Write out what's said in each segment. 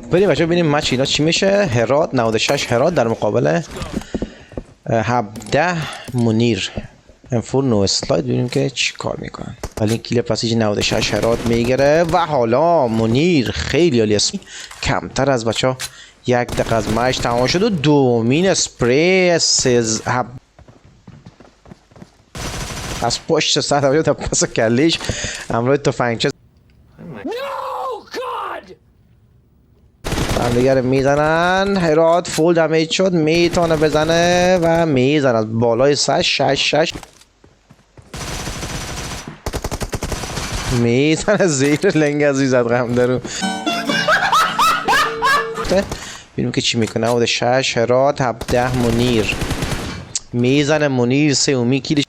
بریم بچه ببینیم مچ اینا چی میشه. هرات 96 هرات در مقابل 17 منیر. انفور نو اسلاید. ببینیم که چی کار میکنن. ولی این کلیپ پسیج 96 هرات میگیره و حالا منیر خیلی عالی است. کمتر از بچه ها 1 دقیقه از مچ تمام شد و دومین اسپری از پشت سطح تا پس کلیش همراه تفنگچه هم دیگر میزنن. هرات فول دمیج شد، میتونه بزنه و میزن از بالای سر 6 میزنه زیر لنگ عزیزت غم درو. ببینیم که چی میکنه. بود 6 هرات 17 منیر میزنه. منیر سومی کیلش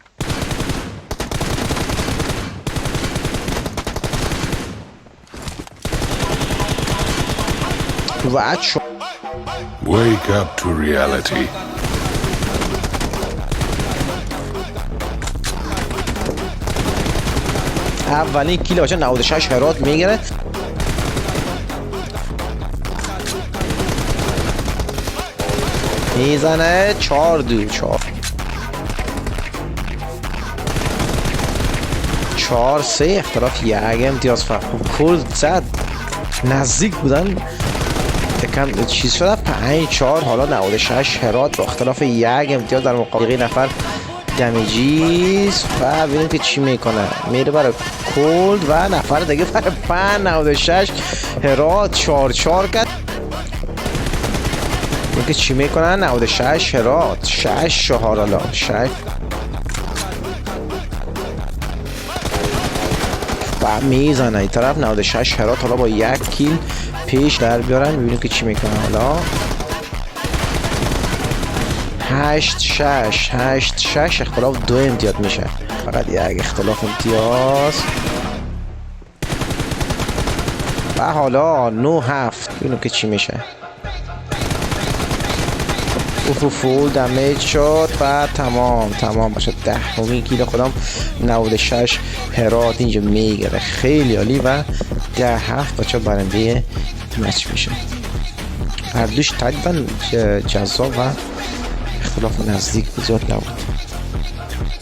و Wake up to reality. اولین کیل باشه 96 هرات میگیره. میزنه 4-2 4-3 اختلاف 1 امتیاز فرق. کرد زد نزدیک بودن یکم چیز شده. 5-4 حالا 96 هرات با اختلاف 1 امتیاز در مقابل نفر دمیجیست و ببینیم که چی میکنه. میره برای کولد و نفر دیگه برای 96 هرات 4-4 کرد. ببینیم که چی میکنن. 96 هرات 6-4 حالا 6 و میزنه این طرف. 96 هرات حالا با 1 کیل پیش در بیارن. ببینیم که چی میکنه حالا. 8-6 اختلاف 2 امتیاز میشه. فقط 1 اختلاف امتیاز و حالا 9-7. ببینیم که چی میشه. فول دمیج شد و تمام باشه. 10مین کیل خودم 96 هرات اینجا میگیره. خیلی عالی و 10-7 بچه برنده مچ میشه. هر دوش تقریبا جذاب و اختلاف نزدیک زیاد نبود.